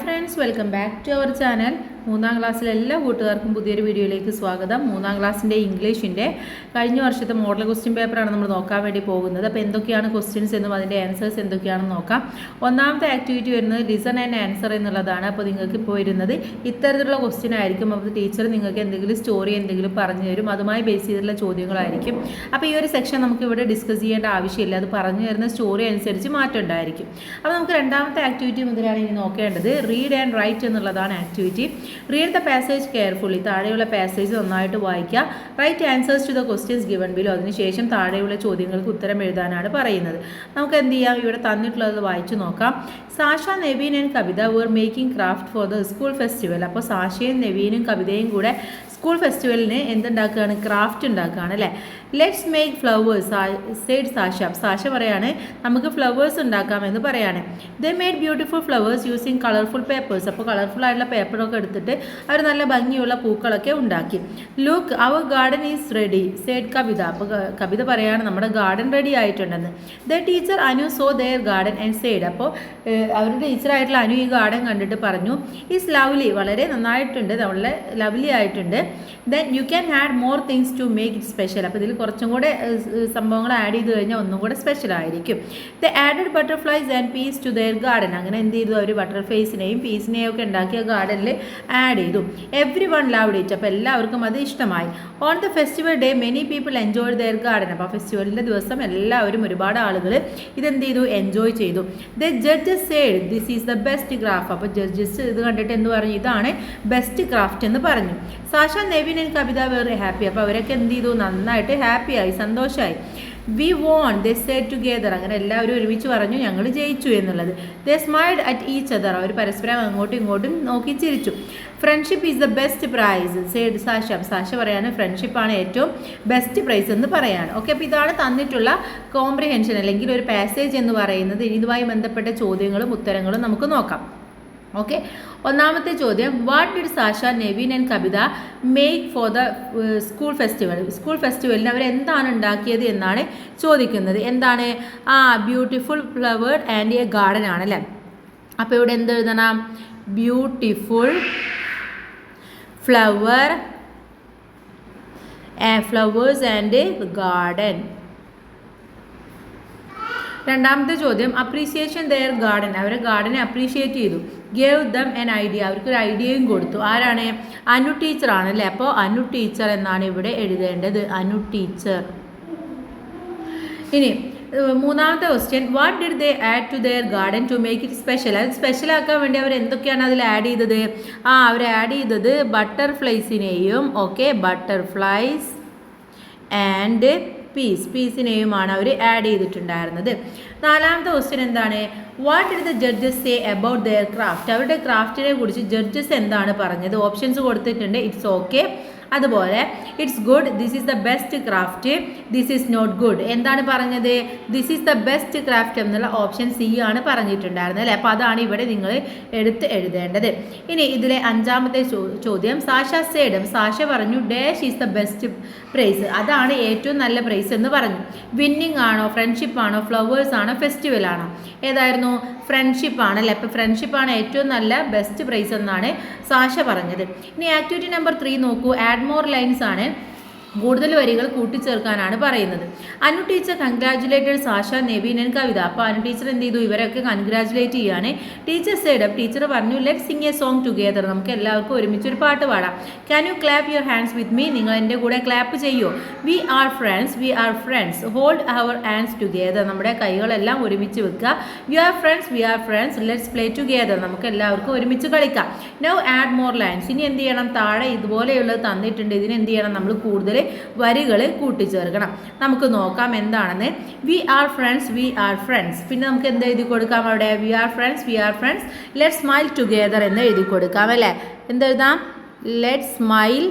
Friends, welcome back to our channel. 3ാം ക്ലാസ്സിലെ എല്ലാ കൂട്ടുകാർക്കും പുതിയൊരു വീഡിയോയിലേക്ക് സ്വാഗതം. 3ാം ക്ലാസ്സിൻ്റെ ഇംഗ്ലീഷിൻ്റെ കഴിഞ്ഞ വർഷത്തെ മോഡൽ ക്വസ്റ്റ്യൻ പേപ്പറാണ് നമ്മൾ നോക്കാൻ വേണ്ടി പോകുന്നത്. അപ്പോൾ എന്തൊക്കെയാണ് ക്വസ്റ്റ്യൻസ് എന്നും അതിൻ്റെ ആൻസേഴ്സ് എന്തൊക്കെയാണെന്ന് നോക്കാം. ഒന്നാമത്തെ ആക്ടിവിറ്റി വരുന്നത് ലിസൺ ആൻഡ് ആൻസർ എന്നുള്ളതാണ്. അപ്പോൾ നിങ്ങൾക്ക് ഇപ്പോൾ വരുന്നത് ഇത്തരത്തിലുള്ള ക്വസ്റ്റ്യൻ ആയിരിക്കും. അപ്പോൾ ടീച്ചർ നിങ്ങൾക്ക് എന്തെങ്കിലും സ്റ്റോറി എന്തെങ്കിലും പറഞ്ഞു തരും, അതുമായി ബേസ് ചെയ്തിട്ടുള്ള ചോദ്യങ്ങളായിരിക്കും. അപ്പോൾ ഈ ഒരു സെക്ഷൻ നമുക്ക് ഇവിടെ ഡിസ്കസ് ചെയ്യേണ്ട ആവശ്യമില്ല, അത് പറഞ്ഞു തരുന്ന സ്റ്റോറി അനുസരിച്ച് മാറ്റം ഉണ്ടായിരിക്കും. അപ്പോൾ നമുക്ക് രണ്ടാമത്തെ ആക്ടിവിറ്റി മുതലാണ് ഇനി നോക്കേണ്ടത്. റീഡ് ആൻഡ് റൈറ്റ് എന്നുള്ളതാണ് activity. Read the passage carefully, താഴെയുള്ള പാസേജ് നന്നായിട്ട് വായിക്കുക. Write answers to the questions given below, അതിനുശേഷം താഴെയുള്ള ചോദ്യങ്ങൾക്ക് ഉത്തരം എഴുതാനാണ് പറയുന്നത്. നമുക്ക് എന്ത് ചെയ്യാം, ഇവിടെ തന്നിട്ടുള്ളത് വായിച്ചു നോക്കാം. Sasha, Naveen and Kavitha were making craft four the school festival. അപ്പോൾ സാഷയും നെവീനും കവിതയും കൂടെ സ്കൂൾ ഫെസ്റ്റിവലിന് എന്തുണ്ടാക്കുകയാണ്, ക്രാഫ്റ്റ് ഉണ്ടാക്കുകയാണ് അല്ലേ. Let's make flowers said Sasha. Sasha പറയാണ് നമുക്ക് ഫ്ലവേഴ്സ് ഉണ്ടാക്കാമെന്ന് പറയാണ്. They made beautiful flowers using colourful papers. അപ്പോൾ കളർഫുൾ ആയിട്ടുള്ള പേപ്പറൊക്കെ എടുത്തിട്ട് അവർ നല്ല ഭംഗിയുള്ള പൂക്കളൊക്കെ ഉണ്ടാക്കി. Look our garden is ready said Kavitha. അപ്പോൾ കവിത പറയാണ് നമ്മുടെ ഗാർഡൻ റെഡി ആയിട്ടുണ്ടെന്ന്. The teacher Anu saw their garden and said. അപ്പോൾ അവരുടെ ടീച്ചറായിട്ടുള്ള അനു ഈ ഗാർഡൻ കണ്ടിട്ട് പറഞ്ഞു ഈസ് ലവ്ലി, വളരെ നന്നായിട്ടുണ്ട്, വളരെ ലവ്ലി ആയിട്ടുണ്ട്. Then you can add more things to make it special. അപ്പോൾ ഇതിൽ കുറച്ചും കൂടെ സംഭവങ്ങൾ ആഡ് ചെയ്ത് കഴിഞ്ഞാൽ ഒന്നും കൂടെ സ്പെഷ്യൽ ആയിരിക്കും. The added butterflies and bees to their garden. അങ്ങനെ എന്ത് ചെയ്തു, അവർ ബട്ടർഫ്ലൈസിനെയും പീസിനെയും ഒക്കെ ഉണ്ടാക്കിയ ഗാർഡനിൽ ആഡ് ചെയ്തു. Everyone loved it. അപ്പോൾ എല്ലാവർക്കും അത് ഇഷ്ടമായി. On the festival day many people enjoy their garden. അപ്പോൾ ഫെസ്റ്റിവലിൻ്റെ ദിവസം എല്ലാവരും ഒരുപാട് ആളുകൾ ഇതെന്ത് ചെയ്തു, എൻജോയ് ചെയ്തു. The judges said this is the best craft. അപ്പോൾ ജഡ്ജസ് ഇത് കണ്ടിട്ട് എന്ത് പറഞ്ഞു, ഇതാണ് ബെസ്റ്റ് ക്രാഫ്റ്റ് എന്ന് പറഞ്ഞു. Sasha, Nevin and Kavitha very happy. അപ്പോൾ അവരൊക്കെ എന്ത് ചെയ്തു, നന്നായിട്ട് ഹാപ്പിയായി, സന്തോഷമായി. We won they said together. അങ്ങനെ എല്ലാവരും ഒരുമിച്ച് പറഞ്ഞു ഞങ്ങൾ ജയിച്ചു എന്നുള്ളത്. They smiled at each other. അവർ പരസ്പരം അങ്ങോട്ടും ഇങ്ങോട്ടും നോക്കി ചിരിച്ചു. Friendship is the best prize said Sasha. Sasha പറയാണ് ഫ്രണ്ട്ഷിപ്പാണ് ഏറ്റവും ബെസ്റ്റ് പ്രൈസ് എന്ന് പറയാണ്. ഓക്കെ, അപ്പോൾ ഇതാണ് തന്നിട്ടുള്ള കോംപ്രിഹെൻഷൻ അല്ലെങ്കിൽ ഒരു പാസേജ് എന്ന് പറയുന്നത്. ഇതുമായി ബന്ധപ്പെട്ട ചോദ്യങ്ങളും ഉത്തരങ്ങളും നമുക്ക് നോക്കാം. ഓക്കെ, ഒന്നാമത്തെ ചോദ്യം, what did Sasha, Nevin and Kavitha make for the school festival. School ഫെസ്റ്റിവലിന് അവർ എന്താണ് ഉണ്ടാക്കിയത് എന്നാണ് ചോദിക്കുന്നത്. എന്താണ്, beautiful flowered and a garden ആണല്ലേ. അപ്പോൾ ഇവിടെ എന്ത് എഴുതണം, ബ്യൂട്ടിഫുൾ ഫ്ലവേഴ്സ് ആൻഡ് ഗാർഡൻ. രണ്ടാമത്തെ ചോദ്യം, അപ്രീസിയേഷൻ ദെയർ ഗാർഡൻ. അവരെ ഗാർഡനെ അപ്രീഷിയേറ്റ് ചെയ്തു. Gave them an idea. അവർക്കൊരു ഐഡിയയും കൊടുത്തു. ആരാണ്, അനു ടീച്ചറാണ് അല്ലേ. അപ്പോൾ അനു ടീച്ചർ എന്നാണ് ഇവിടെ എഴുതേണ്ടത്, അനു ടീച്ചർ. ഇനി മൂന്നാമത്തെ question, what did they add to their garden to make it special. അത് സ്പെഷ്യലാക്കാൻ വേണ്ടി അവർ എന്തൊക്കെയാണ് അതിൽ ആഡ് ചെയ്തത്, അവർ ആഡ് ചെയ്തത് ബട്ടർഫ്ലൈസിനെയും, ഓക്കെ, ബട്ടർഫ്ലൈസ് ആൻഡ് പീസിനെയുമാണ് അവർ ആഡ് ചെയ്തിട്ടുണ്ടായിരുന്നത്. നാലാമത്തെ ക്വസ്റ്റ്യൻ എന്താണ്, what did the judges say about their craft. അവരുടെ ക്രാഫ്റ്റിനെ കുറിച്ച് ജഡ്ജസ് എന്താണ് പറഞ്ഞത്. ഓപ്ഷൻസ് കൊടുത്തിട്ടുണ്ട്. ഇറ്റ്സ് ഓക്കെ, അതുപോലെ it's good, this is the best craft, this is not good. എന്താണ് പറഞ്ഞത്, this is the best craft എന്നുള്ള ഓപ്ഷൻ സി ആണ് പറഞ്ഞിട്ടുണ്ടായിരുന്നത് അല്ലേ. അപ്പോൾ അതാണ് ഇവിടെ നിങ്ങൾ എടുത്ത് എഴുതേണ്ടത്. ഇനി ഇതിലെ അഞ്ചാമത്തെ ചോദ്യം, സാഷ സേഡ്. സാഷ പറഞ്ഞു dash is the best prize. അതാണ് ഏറ്റവും നല്ല പ്രൈസ് എന്ന് പറഞ്ഞു. വിന്നിങ് ആണോ, ഫ്രണ്ട്ഷിപ്പ് ആണോ, ഫ്ലവേഴ്സ് ആണോ, ഫെസ്റ്റിവൽ ആണോ. ഏതായിരുന്നു, ഫ്രണ്ട്ഷിപ്പ് ആണല്ലേ. അപ്പോൾ ഫ്രണ്ട്ഷിപ്പാണ് ഏറ്റവും നല്ല ബെസ്റ്റ് പ്രൈസ് എന്നാണ് സാഷ പറഞ്ഞത്. ഇനി ആക്ടിവിറ്റി നമ്പർ 3 നോക്കൂ. ആഡ് മോർ ലൈൻസ് ആണ്, കൂടുതൽ വരികൾ കൂട്ടിച്ചേർക്കാനാണ് പറയുന്നത്. Anu teacher congratulated Sasha, Nevin and Kavitha. അപ്പോൾ അനു ടീച്ചർ എന്ത് ചെയ്തു, ഇവരൊക്കെ കൺഗ്രാജുലേറ്റ് ചെയ്യാണ്. ടീച്ചർ സൈഡ് അപ്പ്, ടീച്ചർ പറഞ്ഞു let sing a song together. നമുക്ക് എല്ലാവർക്കും ഒരുമിച്ച് ഒരു പാട്ട് പാടാം. Can you clap your hands with me. നിങ്ങൾ എൻ്റെ കൂടെ ക്ലാപ്പ് ചെയ്യുമോ. We are friends hold our hands together. നമ്മുടെ കൈകളെല്ലാം ഒരുമിച്ച് വെക്കുക. We are friends let's play together. നമുക്ക് എല്ലാവർക്കും ഒരുമിച്ച് കളിക്കാം. Now add more lines. ഇനി എന്ത് ചെയ്യണം, താഴെ ഇതുപോലെയുള്ളത് തന്നിട്ടുണ്ട്. ഇതിന് എന്ത് ചെയ്യണം, നമ്മൾ കൂടുതൽ വരികൾ കൂട്ടിച്ചേർക്കണം. നമുക്ക് നോക്കാം എന്താണെന്ന്. We are friends. പിന്നെ നമുക്ക് എന്ത് എഴുതി കൊടുക്കാം അവിടെ, we are friends let's smile together എന്ന് എഴുതി കൊടുക്കാം അല്ലേ. എന്തെഴുതാം, ലെറ്റ്സ് സ്മൈൽ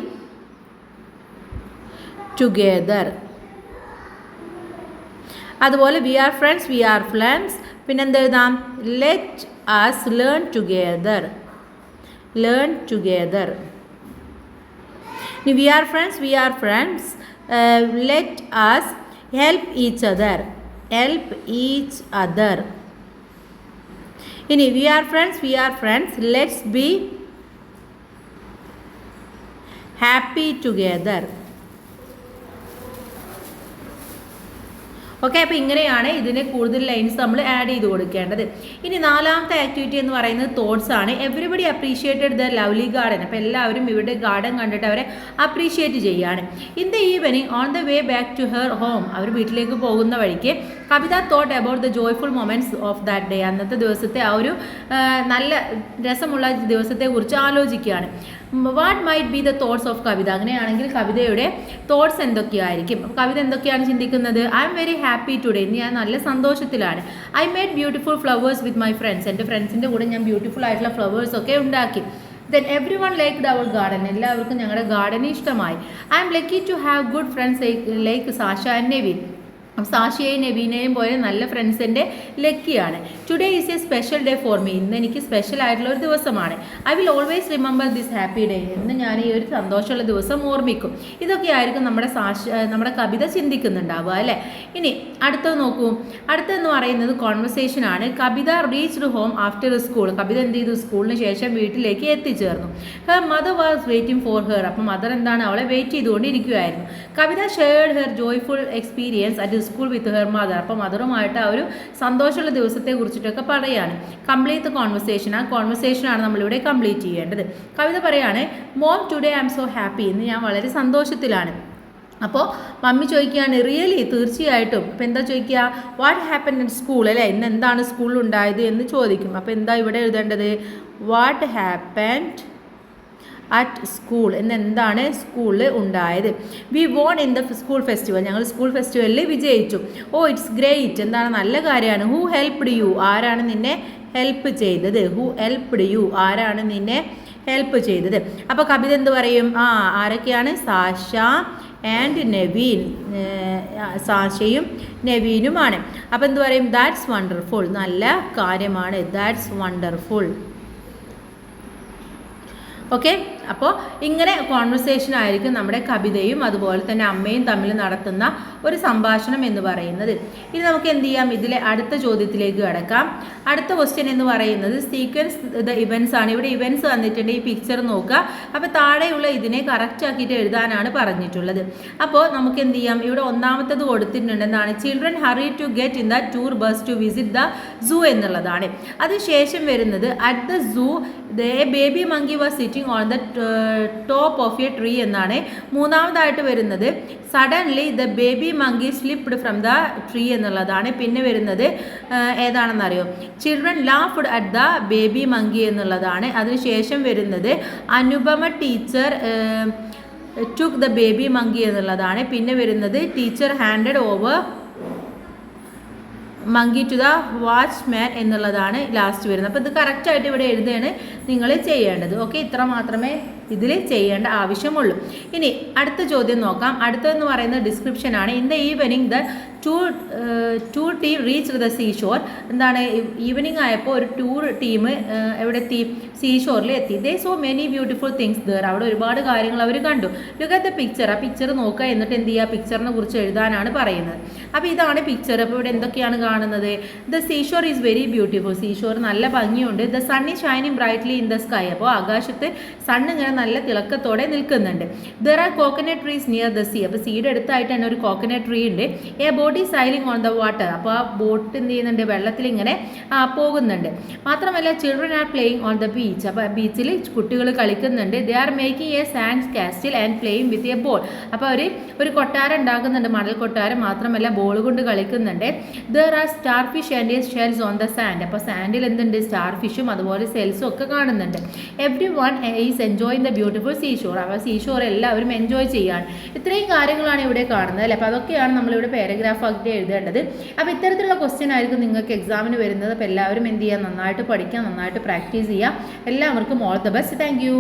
ടുഗെദർ. അതുപോലെ വി ആർ ഫ്രണ്ട്സ് പിന്നെ എന്തെഴുതാം, let us learn together. We are friends. Let us help each other. ഇനി we are friends, let's be happy together. Okay, അപ്പോൾ ഇങ്ങനെയാണ് ഇതിന് കൂടുതൽ ലൈൻസ് നമ്മൾ ആഡ് ചെയ്ത് കൊടുക്കേണ്ടത്. ഇനി നാലാമത്തെ ആക്ടിവിറ്റി എന്ന് പറയുന്നത് തോട്ട്സ് ആണ്. Everybody appreciated the lovely garden. അപ്പോൾ എല്ലാവരും ഇവിടെ ഗാർഡൻ കണ്ടിട്ട് അവരെ അപ്രീഷിയേറ്റ് ചെയ്യുകയാണ്. In the evening on the way back to her home, അവർ വീട്ടിലേക്ക് പോകുന്ന വഴിക്ക് Kavitha thought about the joyful moments of that day. അന്നത്തെ ദിവസത്തെ ആ ഒരു നല്ല രസമുള്ള ദിവസത്തെക്കുറിച്ച് ആലോചിക്കുകയാണ്. What might be the thoughts of Kavitha. അങ്ങനെയാണെങ്കിൽ കവിതയുടെ തോട്ട്സ് എന്തൊക്കെയായിരിക്കും? കവിത എന്തൊക്കെയാണ് ചിന്തിക്കുന്നത്? I am very happy today. ഇന്ന് ഞാൻ നല്ല സന്തോഷത്തിലാണ്. I made beautiful flowers with my friends. എൻ്റെ ഫ്രണ്ട്സിൻ്റെ കൂടെ ഞാൻ ബ്യൂട്ടിഫുൾ ആയിട്ടുള്ള ഫ്ലവേഴ്സ് ഒക്കെ ഉണ്ടാക്കി. Then everyone liked our garden. എല്ലാവർക്കും ഞങ്ങളുടെ ഗാർഡൻ ഇഷ്ടമായി. I am lucky to have good friends like Sasha and Nevin. സാഷിയെയും നവീനെയും പോലെ നല്ല ഫ്രണ്ട്സ് എൻ്റെ ലക്കിയാണ്. Today is a special day for me. ഇന്ന് എനിക്ക് സ്പെഷ്യൽ ആയിട്ടുള്ള ഒരു ദിവസമാണ്. I will always remember this happy day. എന്ന് ഞാൻ ഈ ഒരു സന്തോഷമുള്ള ദിവസം ഓർമ്മിക്കും. ഇതൊക്കെയായിരിക്കും നമ്മുടെ കവിത ചിന്തിക്കുന്നുണ്ടാവുക അല്ലേ. ഇനി അടുത്തത് നോക്കൂ. അടുത്തതെന്ന് പറയുന്നത് കോൺവെർസേഷൻ ആണ്. Kavitha reached home after school. Kavitha എന്ത് ചെയ്തു? സ്കൂളിന് ശേഷം വീട്ടിലേക്ക് എത്തിച്ചേർന്നു. Her mother was waiting for her. അപ്പം മദർ എന്താണ്? അവളെ വെയിറ്റ് ചെയ്തുകൊണ്ടിരിക്കുകയായിരുന്നു. Kavitha shared her joyful experience at school with her mother. അപ്പോൾ മദറുമായിട്ട് ആ ഒരു സന്തോഷമുള്ള ദിവസത്തെ കുറിച്ചിട്ടൊക്കെ പറയുകയാണ്. Complete the conversation. ആ കോൺവെർസേഷനാണ് നമ്മളിവിടെ കംപ്ലീറ്റ് ചെയ്യേണ്ടത്. കവിത പറയാണ്, mom today I am so happy. ഇന്ന് ഞാൻ വളരെ സന്തോഷത്തിലാണ്. അപ്പോൾ മമ്മി ചോദിക്കുകയാണ്, റിയലി? തീർച്ചയായിട്ടും. അപ്പോൾ എന്താ ചോദിക്കുക? വാട്ട് ഹാപ്പൻ ഇൻ സ്കൂൾ അല്ലേ, ഇന്ന് എന്താണ് സ്കൂളിൽ ഉണ്ടായത് എന്ന് ചോദിക്കും. അപ്പോൾ എന്താ ഇവിടെ എഴുതേണ്ടത്? വാട്ട് ഹാപ്പൻഡ് അറ്റ് സ്കൂൾ എന്ന് എന്താണ് സ്കൂളിൽ ഉണ്ടായത്? We won in the school festival. ഞങ്ങൾ സ്കൂൾ ഫെസ്റ്റിവലിൽ വിജയിച്ചു. Oh it's great. എന്താണ്? നല്ല കാര്യമാണ്. Who helped you. ആരാണ് നിന്നെ ഹെൽപ്പ് ചെയ്തത്? Who helped you. ആരാണ് നിന്നെ ഹെൽപ്പ് ചെയ്തത്? അപ്പോൾ കവിത എന്ത് പറയും? ആരൊക്കെയാണ്? Sasha and Naveen. സാഷയും നവീനുമാണ്. അപ്പോൾ എന്ത് പറയും? That's wonderful. നല്ല കാര്യമാണ്. That's wonderful. ഓക്കെ, അപ്പോൾ ഇങ്ങനെ കോൺവെർസേഷൻ ആയിരിക്കും നമ്മുടെ കവിതയും അതുപോലെ തന്നെ അമ്മയും തമ്മിൽ നടത്തുന്ന ഒരു സംഭാഷണം എന്ന് പറയുന്നത്. ഇനി നമുക്ക് എന്ത് ചെയ്യാം? ഇതിലെ അടുത്ത ചോദ്യത്തിലേക്ക് കടക്കാം. അടുത്ത ക്വസ്റ്റ്യൻ എന്ന് പറയുന്നത് സീക്വൻസ് ദ ഇവൻറ്റ്സ് ആണ്. ഇവിടെ ഇവൻറ്റ്സ് വന്നിട്ടുണ്ട്. ഈ പിക്ചർ നോക്കുക. അപ്പോൾ താഴെയുള്ള ഇതിനെ കറക്റ്റ് ആക്കിയിട്ട് എഴുതാനാണ് പറഞ്ഞിട്ടുള്ളത്. അപ്പോൾ നമുക്ക് എന്ത് ചെയ്യാം? ഇവിടെ ഒന്നാമത്തത് കൊടുത്തിട്ടുണ്ട്. എന്താണ്? Children hurry to get in the tour bus to visit the zoo എന്നുള്ളതാണ്. അതിനുശേഷം വരുന്നത് at the zoo the baby monkey was sitting on the top of a tree എന്നാണ്. മൂന്നാമതായിട്ട് വരുന്നത് suddenly the baby monkey slipped from the tree എന്നുള്ളതാണ്. പിന്നെ വരുന്നത് ഏതാണെന്നറിയോ? Children laughed at the baby monkey എന്നുള്ളതാണ്. അതിനുശേഷം വരുന്നത് Anupama teacher took the baby monkey എന്നുള്ളതാണ്. പിന്നെ വരുന്നത് teacher handed over monkey to the watchman എന്നുള്ളതാണ് ലാസ്റ്റ് വരുന്നത്. അപ്പോൾ ഇത് കറക്റ്റായിട്ട് ഇവിടെ എഴുതുകയാണ് നിങ്ങൾ ചെയ്യേണ്ടത്. ഓക്കെ, ഇത്ര മാത്രമേ ഇതിൽ ചെയ്യേണ്ട ആവശ്യമുള്ളൂ. ഇനി അടുത്ത ചോദ്യം നോക്കാം. അടുത്തതെന്ന് പറയുന്നത് ഡിസ്ക്രിപ്ഷനാണ്. In the evening the tour team reach the seashore. എന്താണ്? ഈവനിങ് ആയപ്പോൾ ഒരു ടൂർ ടീം എവിടെ എത്തി? സീഷോറിൽ എത്തി. They so many beautiful things there. അവിടെ ഒരുപാട് കാര്യങ്ങൾ അവർ കണ്ടു. Look at the picture. ആ പിക്ചർ നോക്കുക. എന്നിട്ട് എന്ത് ചെയ്യുക? പിക്ചറിനെ കുറിച്ച് എഴുതാനാണ് പറയുന്നത്. അപ്പോൾ ഇതാണ് പിക്ചർ. അപ്പോൾ ഇവിടെ എന്തൊക്കെയാണ് കാണുന്നത്? The seashore is very beautiful. Seashore നല്ല ഭംഗിയുണ്ട്. The sun is shining brightly in the sky. അപ്പോൾ ആകാശത്ത് സണ്ണ് ഇങ്ങനെ നല്ല തിളക്കത്തോടെ നിൽക്കുന്നുണ്ട്. There are coconut trees near the sea. അപ്പോൾ സീയുടെ അടുത്തായിട്ട് തന്നെ ഒരു കോക്കനട്ട് ട്രീ ഉണ്ട്. A boat is sailing on the water. അപ്പോൾ ആ ബോട്ട് എന്ത് ചെയ്യുന്നുണ്ട്? വെള്ളത്തിൽ ഇങ്ങനെ പോകുന്നുണ്ട്. മാത്രമല്ല children are playing on the beach. അപ്പോൾ ബീച്ചിൽ കുട്ടികൾ കളിക്കുന്നുണ്ട്. They are making a sand castle and playing with a ball. അപ്പോൾ അവർ ഒരു കൊട്ടാരം ഉണ്ടാക്കുന്നുണ്ട്, മണൽ കൊട്ടാരം. മാത്രമല്ല ബോൾ കൊണ്ട് കളിക്കുന്നുണ്ട്. There are star fish and shells on the sand. അപ്പോൾ സാൻഡിൽ എന്തുണ്ട്? സ്റ്റാർ ഫിഷും അതുപോലെ സെൽസും ഒക്കെ കാണുന്നുണ്ട്. Every one is enjoying the beautiful seashore. അപ്പോൾ സീഷോർ എല്ലാവരും എൻജോയ് ചെയ്യാണ്. ഇത്രയും കാര്യങ്ങളാണ് ഇവിടെ കാണുന്നത് അല്ലേ. അപ്പോൾ അതൊക്കെയാണ് നമ്മളിവിടെ പാരഗ്രാഫ് ആക്കി എഴുതേണ്ടത്. അപ്പോൾ ഇത്തരത്തിലുള്ള ക്വസ്റ്റ്യൻ ആയിരിക്കും നിങ്ങൾക്ക് എക്സാമിന് വരുന്നത്. അപ്പോൾ എല്ലാവരും എന്ത് ചെയ്യുക? നന്നായിട്ട് പഠിക്കുക, നന്നായിട്ട് പ്രാക്ടീസ് ചെയ്യുക. എല്ലാവർക്കും all the best. Thank you.